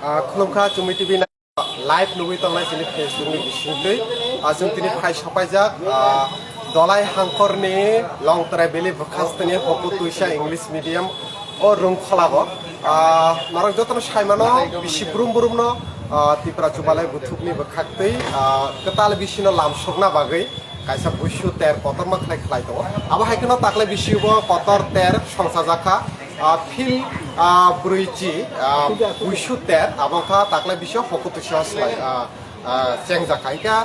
खुलुमखा चुमी TV live नुबी तंनाय जोंनि फेसबुकनि बिसिंदै जों दिनै फाय सफायजाक दलाय हांखरनि लंतराय बेलि बुखास्तनि हकु तुइसा इंलिश मीडियम ओ रुंखलाबो नारक जतन सायमानो बिसि ब्रुम ब्रुमनो तिप्रा जुबालाय बुथुकनि बखाक्तै कताल बिसिनो लामसकना बागै कायसा बुसु तेर कतर मा खाय खाय दो आबा हायखनो ताकले बिसिबो कतर तेर संसाजाखा फिल ब्रैजि बुसु तेर आबखा ताकले बिसियो हकु तुइसा सलाय चेंग जाखायका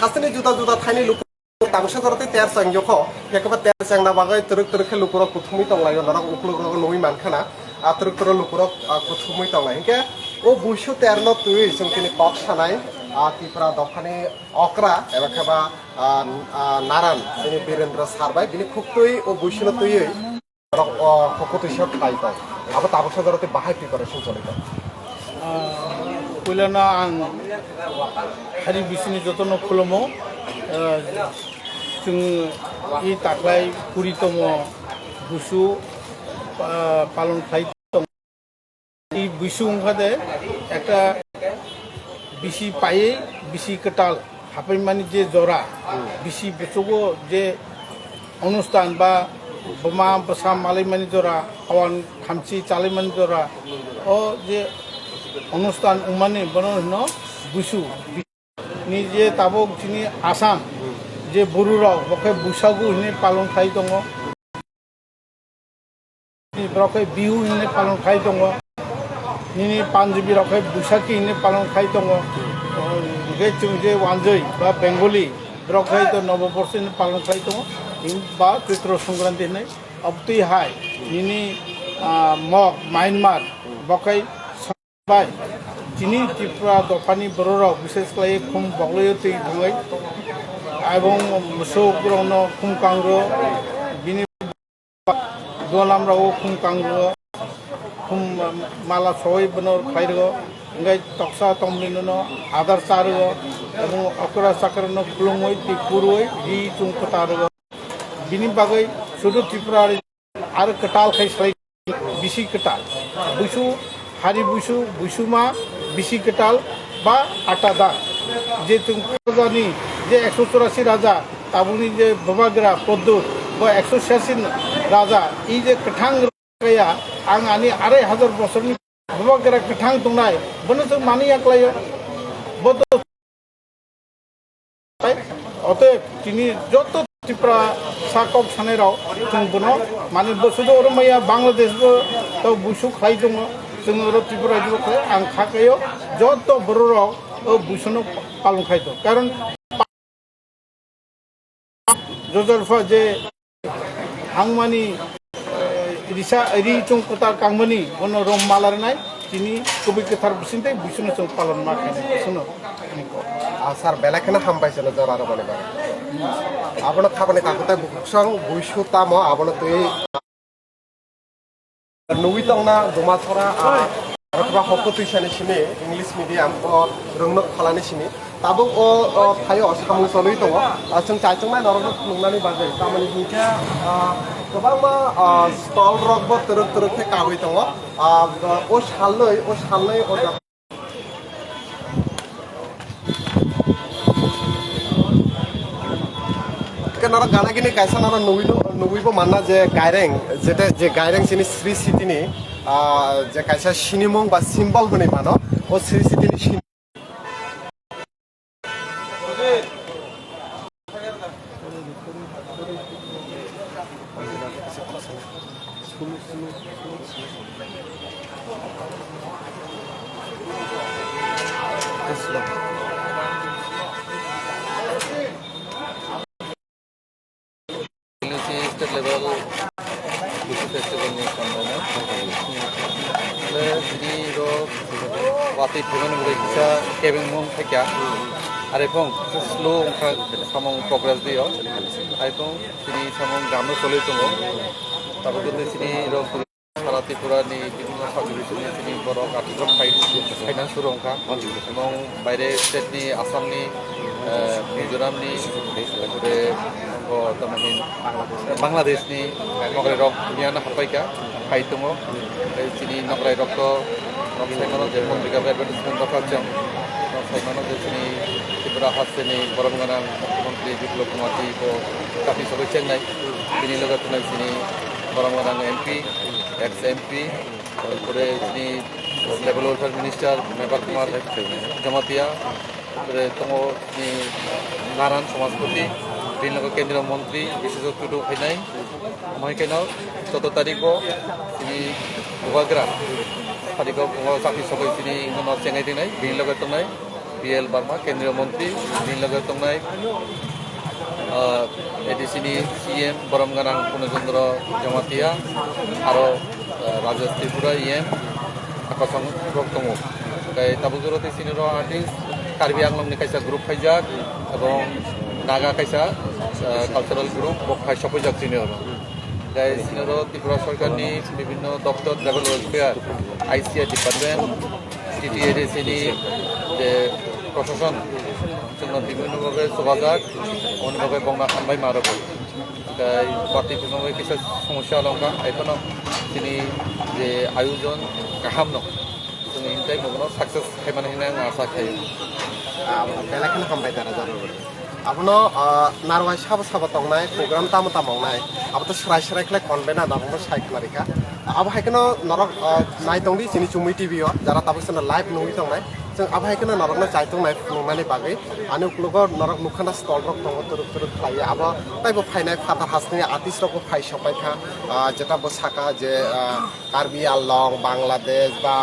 हासनि जुदा जुदा थाइनि लुक तांगसा जरते तेर संजोखो फेकबा तेर संना बागै तुरुक तुरुक लुकुरो कुथुमि तंलायो नारक उक्लुक नोइ मानखाना तुरुक तुरुक लुकुरो कुथुमि तंलाय के ओ बुसु तेरनो तुइ जोंनि कक सानाय तिप्रा दफानि अक्रा एबा खाबा नारान जोंनि बीरेन्द्र सारबाय बिनि खुक्तुइ ओ बुसुनो तुइ हकु तुइसा खाय दो आबा ताबसा जरते बाहाय प्रिपारेशन चलितो पयलाना आं हारि बिसिनि जतन खुलुमो जों इ ताक्लाय 20तम बुसु पालन खालाय इ बुसु ओंखादे একটা बिसि पायै बिसि कटाल हापाय मानि जे जरा बिसि बेचगो जे अनुष्ठान बा बमा बसा मालाय मानि जरा आवान खामची चालाय मानि जरा ओ जे অনুষ্ঠান উমানি বনন বুসু नि जे ताबक जिनि आसाम जे बरुराव बखे बैसागु हिने पालन खाय दङ नि ब्रखे बिहु हिने पालन खाय दङ निनि पान्जाबि रखे बैसाखि हिने पालन खाय दङ गे जों जे वानजै बा बेंगली ब्रखे तो नवबर्ष हिने पालन खाय दङ बा चैत्र संक्रांति हिने अबति हाय निनि मग म्यानमार बखे बाय जिनि त्रिपुरा दफानि बरराव विशेषकै खुम बगलयो तै थाङै এবং मोसौफोरावनो खुम कांग्रो बिनि दोलामराव खुम कांग्रो खुम माला सय बनर खायरो इंगाय तक्सा तमलिनो आदार चारो এবং अकरा साकरनो खुलुमै तिकुरै रि चुंकतारो बिनि बागै सुदु त्रिपुरा आरो कटाल खायसै बिसि कटाल बुसु हारि बुसु बुसुमा बिसि कटाल बा आटादा जे तुमनि जे 184 राजा ताबुनि जे बबाग्रा पद्दुत बा 186 राजा इ जे कथां गया आं आनि 2500 बोसोरनि बबाग्रा कथां दंनाय बनो जों मानि आक्लायो बद अते तिनि जत त्रिपुरा साकक सानेराव जों बनो माने बसुदो अरमैया बांलादेशबो तो बुसु खाय दङ जोङो त्रिपुरा जिल्लाखौ आं खाखायो जत बरराव बुसुनो पालन खायदो कारण जजरफा जे हांमानि रिसा रि चुंकता कांमनि बनो रम मालारनाय तिनि कबि कथार बिसिनते बुसुनो जों पालन माखायनाय सुनो सार बेलाखेना हामबायसनो जरारो बने बारे आबनो खाबानि ताखुता बुकसं बुसुतामो आबनो तुइ नुवितंना दुमाथरा अथवा हकु तुइसानि सिनि इंलिश मीडियम ओ रोंनो खालानि सिनि ताबो ओ थायो सामु सलै दङ जों चाइचंमा नरक नुनानै बागै तामानि हिंखा गोबां मा स्टल रकबो तुरुक तुरुक थे काबै दङ ओ सालनै नारा गाना गिनी कैसा नारा नुविबो मानना जे गायरें जेते जे गायरें सिनि श्री सिटीनि जे कैसा सिनिमंग बा सिम्बल बने मानो ओ श्री सिटीनि सिनि स्टेट लेवल बुसु फेस्टिवलनि खालामनाय बिदि वाति फेमन बुरैसा केबिं मुं फैया आरोबाव स्लो ओंखा सामं प्रोग्रेस दियो आरोबाव सिनि सामं गामो सलै दङ ताबो दिनै सिनि सारा त्रिपुरानि बिभिन्न साबडिभिजननि सिनि बर' आर्टिस्ट फाइनान्स सुरंखा এবং বাইরে स्टेटनि आसामनि मिजोरामनि बांलादेशनि नगराय रक दुनियानो हाबबायका फाइट दङ सिनि नगराय रक साइमानो जे पत्रिका एडभार्टाइजमेंट रखाचों साइमानो जे सिनी त्रिपुरा हास्टेनि बरमगाना मंत्री बिप्लब कुमार जी को काफी सबै चेन्नाई बिनि लगे तुनाय सिनी बरमगाना एमपी एक्स एमपी তারপরে তিনি level welfare minister Mevar Kumar Jamatia তারপরে তিনি নারায়ণ সমাজপতি বিভিন্ন কেন্দ্রীয় মন্ত্রী বিশেষ টুটু ফাইনাই মহিকেন 14 তারিখও তিনি গুয়াগ্রা তারিখও চাকরি সবাই তিনি চেঙ্গাই দিনাই বিনি লগে তংনাই বিএল বার্মা কেন্দ্রীয় মন্ত্রী বিনি লগে তংনাই এডিসিনি সিএম বরমগানাং পূর্ণচন্দ্র জমাতিয়া আরও রাজা ত্রিপুরা ইএম আকাশং দङ তাবুজুরতে সিনিয়র আর্টিস্ট কার্বি আংলংনি কাইসা গ্রুপ ফাইজাক এবং নাগা কাইসা কালচারাল গ্রুপ বকফাই সফাইজাক সিনিয়র সিনিয়র ত্রিপুরা সরকারনি বিভিন্ন দপ্তর লেভেল ওয়েলফেয়ার আইসিআই ডিপার্টমেন্ট টিটিএডিসিনি যে প্রশাসন जोंना বিভিন্নভাবে সবাজাক অন্যভাবে বংনা খানবাই মারব তাই বাতি বিভিন্ন কিছু সমস্যা অলঙ্কা এখনো তিনি যে আয়োজন গাহাম ন जों ইনটাই মগনো সাকসেস খাইমানে হিনা আশা খাই বেলাখানে কামবাই তারা জানাবো আবনো নারওয়াই সাবা সাবা তংনাই প্রোগ্রাম তামো তামাংনাই আবতো স্রাই স্রাই খেলাই কনবেনা দাবো সাইক্লারিকা আবো হাইকেনো নরক নাই তংদি চিনি চুমি টিভিও যারা তাবসনা লাইভ নুই তংনাই जों आबहायखौनो नरकनो चायतंनाय फुंमानि बागै आनो लोगो नरक मुखाना स्टल रक दङ तुरुक तुरुक खायो अब ताइबो फाइनाय फाता हासनि आर्टिस्ट रक फाइ सपायखा जेटा बसाका जे कार्बि आंलं बांग्लादेश बा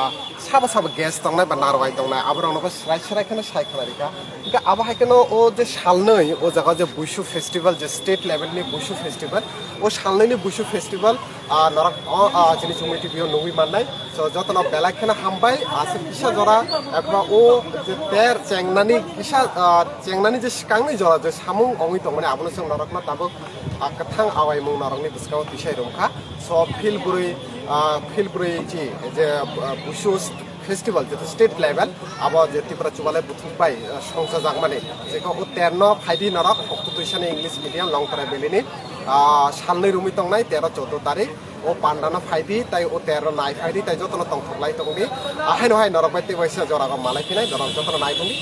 साबा साबा गेस्ट दंनाय बा नारवाय दंनाय आबरनबो स्राय स्रायखौनो सायखनारिका इका आबहायखौनो ओ जे सालनै ओ जागा जे बुशु फेस्टिवल जे स्टेट लेभेलनि बुशु फेस्टिवल ओ सालनैनि बुशु फेस्टिवल नरक जिनि चुमि टिभियाव नुइ माननाय सो जतना बेलाखेना हामबाय आसे फिसा जरा एकबा ओ जे तेर चेंगनानि जे सिकांनि जरा जे सामुं अंगि दंमाने आबनो जों नरकना दाबो कथां आवायमुं नरकनि बिस्काव तिसाय रंखा सो फिलब्रुइ जी जे बुशु फेस्टिवल जे स्टेट लेवल अब जे त्रिपुरा चुबाले बुथुमबाय संसा जागमाने जेखौ ओ 13 फाइदि नरक अक्ट'बरनि इंलिश मिडियाम लंतरा बेलिनि सालनै रुमि तंनाय 13 14 तारिख ओ पान्डाना फाइदि ताइ ओ 13 नाय फाइदि ताइ जतन तंथुबलाय तंगि आहाय नहाय नरक बायति वैसा जरागा मालाय फिनाय जरा जतन नाय तंगि